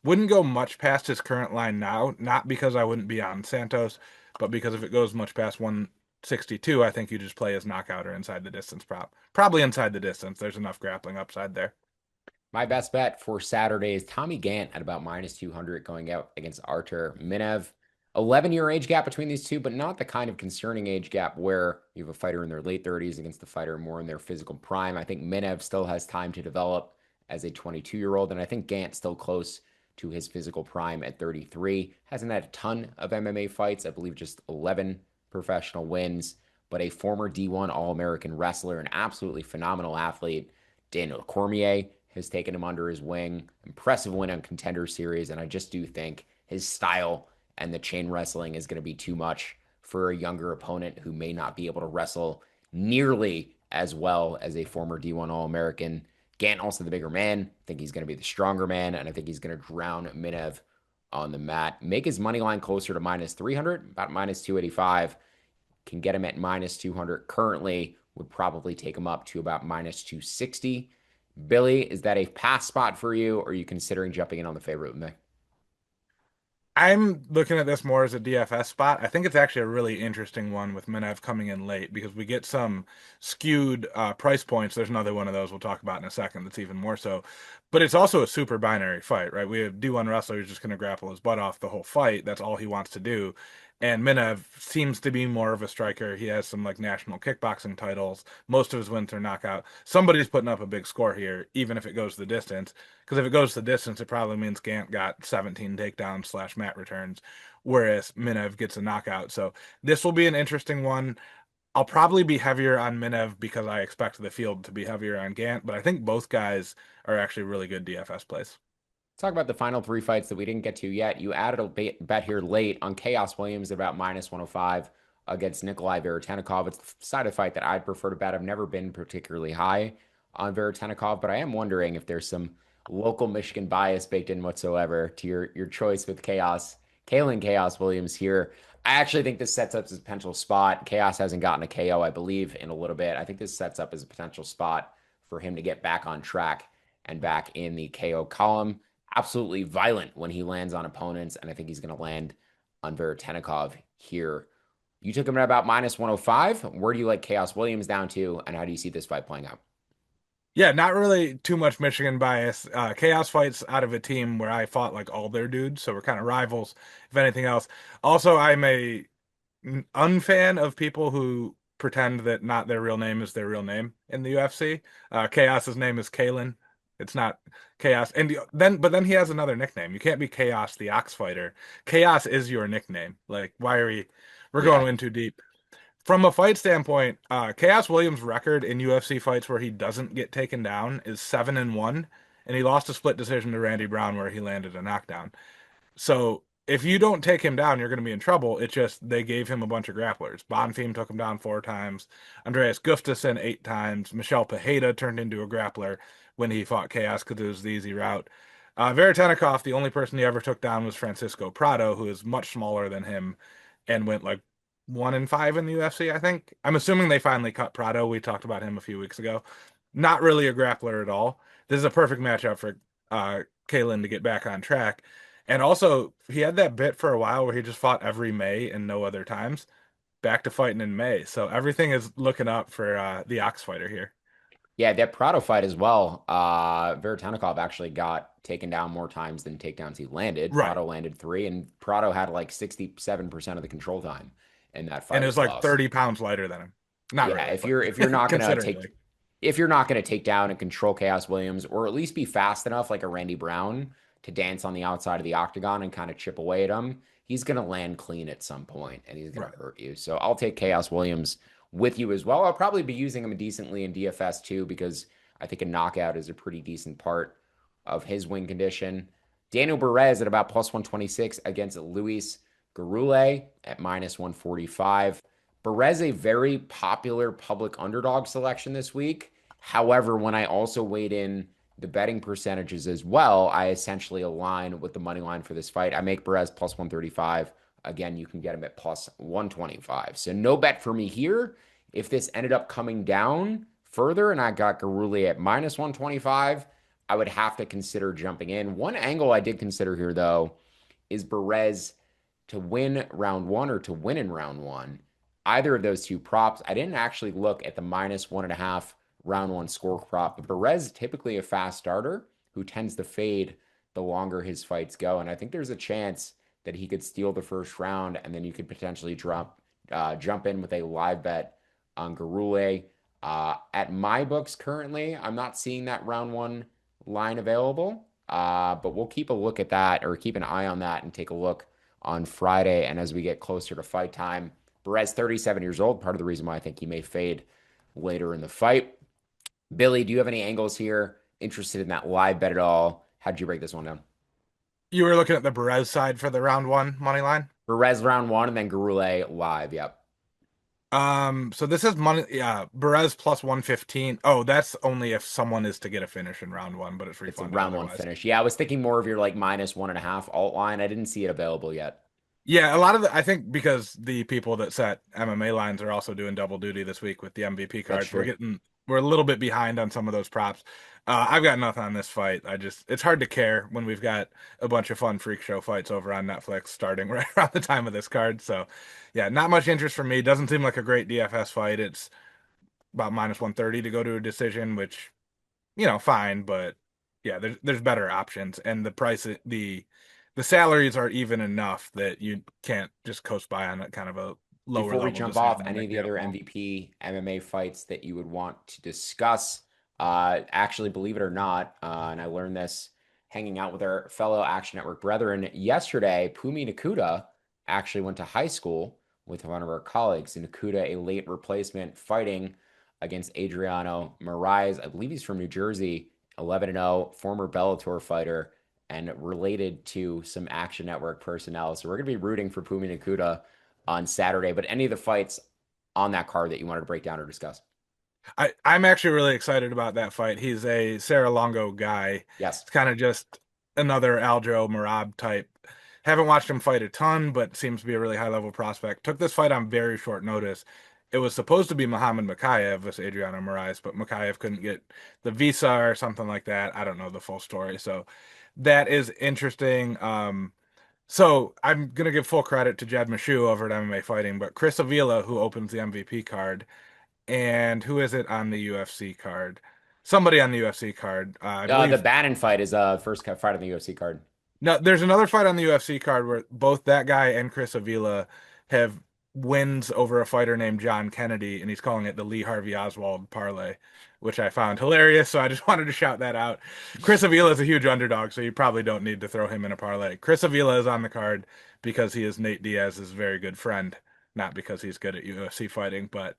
Wouldn't go much past his current line now, not because I wouldn't be on Santos, but because if it goes much past 162, I think you just play his knockout or inside the distance prop. Probably inside the distance. There's enough grappling upside there. My best bet for Saturday is Tommy Gant at about minus 200 going out against Artur Minev. 11-year age gap between these two, but not the kind of concerning age gap where you have a fighter in their late 30s against a fighter more in their physical prime. I think Minev still has time to develop as a 22-year-old, and I think Gant still close to his physical prime at 33. Hasn't had a ton of MMA fights, I believe just 11 professional wins, but a former D1 All-American wrestler, an absolutely phenomenal athlete. Daniel Cormier has taken him under his wing. Impressive win on Contender Series, and I just do think his style and the chain wrestling is going to be too much for a younger opponent who may not be able to wrestle nearly as well as a former D1 All American. Gant, also the bigger man. I think he's going to be the stronger man, and I think he's going to drown Minev on the mat. Make his money line closer to minus 300, about minus 285. Can get him at minus 200 currently, would probably take him up to about minus 260. Billy, is that a pass spot for you, or are you considering jumping in on the favorite with me? I'm looking at this more as a DFS spot. I think it's actually a really interesting one with Minev coming in late because we get some skewed price points. There's another one of those we'll talk about in a second that's even more so. But it's also a super binary fight, right? We have D1 wrestler who's just going to grapple his butt off the whole fight. That's all he wants to do. And Minev seems to be more of a striker. He has some like national kickboxing titles. Most of his wins are knockout. Somebody's putting up a big score here, even if it goes the distance. Because if it goes the distance, it probably means Gant got 17 takedowns slash mat returns, whereas Minev gets a knockout. So this will be an interesting one. I'll probably be heavier on Minev because I expect the field to be heavier on Gant, but I think both guys are actually really good DFS plays. Talk about the final three fights that we didn't get to yet. You added a bet here late on Chaos Williams at about minus 105 against Nikolai Veretennikov. It's the side of fight that I'd prefer to bet. I've never been particularly high on Veretennikov, but I am wondering if there's some local Michigan bias baked in whatsoever to your choice with Chaos. Kalen Chaos Williams here. I actually think this sets up as a potential spot. Chaos hasn't gotten a KO, I believe, in a little bit. I think this sets up as a potential spot for him to get back on track and back in the KO column. Absolutely violent when he lands on opponents, and I think he's going to land on Veretennikov here. You took him at about minus 105. Where do you like Chaos Williams down to, and how do you see this fight playing out? Yeah, not really too much Michigan bias. Chaos fights out of a team where I fought like all their dudes, so we're kind of rivals, if anything else. Also, I'm a unfan of people who pretend that not their real name is their real name in the UFC. Chaos's name is Kalen. It's not Chaos. And but then he has another nickname. You can't be Chaos the Ox Fighter. Chaos is your nickname. Like, why are we? We're Yeah, going in too deep. From a fight standpoint, Chaos Williams' record in UFC fights where he doesn't get taken down is 7-1, and he lost a split decision to Randy Brown where he landed a knockdown. So if you don't take him down, you're going to be in trouble. It's just they gave him a bunch of grapplers. Bonfim took him down 4 times. Andreas Gustafsson 8 times. Michelle Pajeda turned into a grappler when he fought Chaos because it was the easy route. Veretennikov, the only person he ever took down was Francisco Prado, who is much smaller than him and went like 1-5 in the UFC, I think. I'm assuming they finally cut Prado. We talked about him a few weeks ago. Not really a grappler at all. This is a perfect matchup for Kalen to get back on track. And also, he had that bit for a while where he just fought every May and no other times. Back to fighting in May. So everything is looking up for the Ox fighter here. yeah, that Prado fight as well. Veretennikov actually got taken down more times than takedowns he landed. Right. Prado landed three, and Prado had like 67% of the control time in that And fight is as like well. 30 pounds lighter than him. Not Yeah, really, if but you're not gonna considering take like, if you're not gonna take down and control Chaos Williams, or at least be fast enough like a Randy Brown to dance on the outside of the octagon and kind of chip away at him, he's gonna land clean at some point and he's gonna right. hurt you. So I'll take Chaos Williams with you as well. I'll probably be using him decently in DFS too, because I think a knockout is a pretty decent part of his win condition. Daniel Perez at about plus 126 against Luis Garule at minus 145. Perez, a very popular public underdog selection this week. However, when I also weighed in the betting percentages as well, I essentially align with the money line for this fight. I make Perez plus 135. Again, you can get him at plus 125. So no bet for me here. If this ended up coming down further and I got Garuli at minus 125, I would have to consider jumping in. One angle I did consider here, though, is Perez to win round one or to win in round one. Either of those two props. I didn't actually look at the minus 1.5 round one score prop, but Perez is typically a fast starter who tends to fade the longer his fights go. And I think there's a chance that he could steal the first round and then you could potentially jump in with a live bet on Garule. At my books currently, I'm not seeing that round one line available, but we'll keep a look at that or keep an eye on that and take a look on Friday. And as we get closer to fight time, Perez, 37 years old, part of the reason why I think he may fade later in the fight. Billy, do you have any angles here? Interested in that live bet at all? How'd you break this one down? You were looking at the Perez side for the round one money line. Perez round one and then Garule live. Yep. So this is money, yeah, Perez plus 115. Oh, that's only if someone is to get a finish in round one, but it's It's a refunded round one otherwise. finish. Yeah, I was thinking more of your like minus 1.5 alt line. I didn't see it available yet. Yeah, a lot of I think because the people that set MMA lines are also doing double duty this week with the MVP That's cards. true. We're a little bit behind on some of those props. I've got nothing on this fight. It's hard to care when we've got a bunch of fun freak show fights over on Netflix starting right around the time of this card. So, yeah, not much interest for me. Doesn't seem like a great DFS fight. It's about minus 130 to go to a decision, which, fine, but yeah, there's better options, and the salaries are even enough that you can't just coast by on a kind of a lower Before we level jump off, decision and any make of the the other outcome. MVP MMA fights that you would want to discuss? Actually, believe it or not, and I learned this hanging out with our fellow Action Network brethren yesterday, Pumi Nakuda actually went to high school with one of our colleagues. Nakuda, a late replacement, fighting against Adriano Moraes. I believe he's from New Jersey, 11-0, former Bellator fighter, and related to some Action Network personnel. So we're going to be rooting for Pumi Nakuda on Saturday. But any of the fights on that card that you wanted to break down or discuss? I'm actually really excited about that fight. He's a Sarah Longo guy. Yes. It's kind of just another Aljo Marab type. Haven't watched him fight a ton, but seems to be a really high level prospect. Took this fight on very short notice. It was supposed to be Muhammad Makayev versus Adriano Moraes, but Makayev couldn't get the visa or something like that. I don't know the full story. So that is interesting. So I'm gonna give full credit to Jed Meshew over at MMA Fighting, but Chris Avila, who opens the MVP card, and who is it on the UFC card? Somebody on the UFC card. I The believe. Bannon fight is first fight on the UFC card. No, there's another fight on the UFC card where both that guy and Chris Avila have wins over a fighter named John Kennedy, and he's calling it the Lee Harvey Oswald parlay, which I found hilarious. So I just wanted to shout that out. Chris Avila is a huge underdog, so you probably don't need to throw him in a parlay. Chris Avila is on the card because he is Nate Diaz's very good friend, not because he's good at UFC fighting. But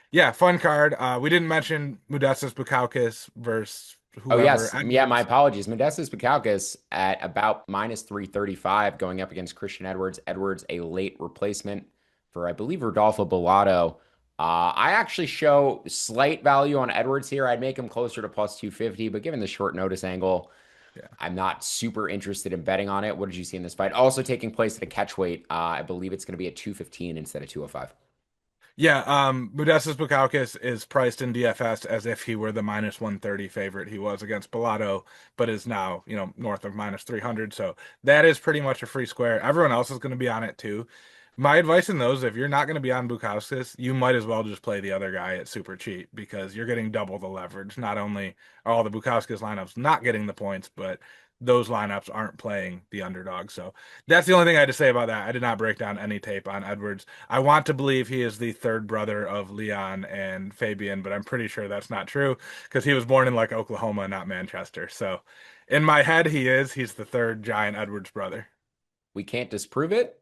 yeah, fun card. We didn't mention Modestas Bukauskas versus Oh, whoever yes. Yeah, my Edwards. apologies. Modestas Bukauskas at about minus 335 going up against Christian Edwards. Edwards, a late replacement for, I believe, Rodolfo Bellato. I actually show slight value on Edwards here. I'd make him closer to plus 250, but given the short notice angle, Yeah. I'm not super interested in betting on it. What did you see in this fight? Also taking place at a catch weight. I believe it's going to be at 215 instead of 205. Yeah, Modestas Bukauskas is priced in DFS as if he were the minus 130 favorite he was against Bellato, but is now, north of minus 300. So that is pretty much a free square. Everyone else is going to be on it too. My advice in those, if you're not going to be on Bukauskas, you might as well just play the other guy at super cheap because you're getting double the leverage. Not only are all the Bukauskas lineups not getting the points, but those lineups aren't playing the underdog. So that's the only thing I had to say about that. I did not break down any tape on Edwards. I want to believe he is the third brother of Leon and Fabian, but I'm pretty sure that's not true because he was born in like Oklahoma, not Manchester. So in my head, he is. He's the third Giant Edwards brother. We can't disprove it.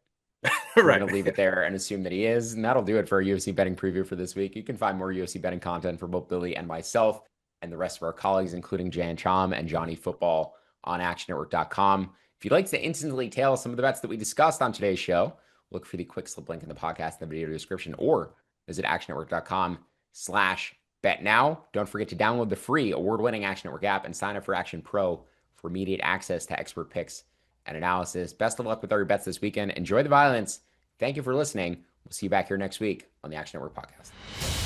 We're Right. going to leave it there and assume that he is. And that'll do it for our UFC betting preview for this week. You can find more UFC betting content for both Billy and myself and the rest of our colleagues, including Jan Chom and Johnny Football on actionnetwork.com. If you'd like to instantly tell some of the bets that we discussed on today's show, look for the quick slip link in the podcast in the video description, or visit actionnetwork.com/bet now. Don't forget to download the free award-winning Action Network app and sign up for Action Pro for immediate access to expert picks and analysis. Best of luck with all your bets this weekend. Enjoy the violence. Thank you for listening. We'll see you back here next week on the Action Network podcast.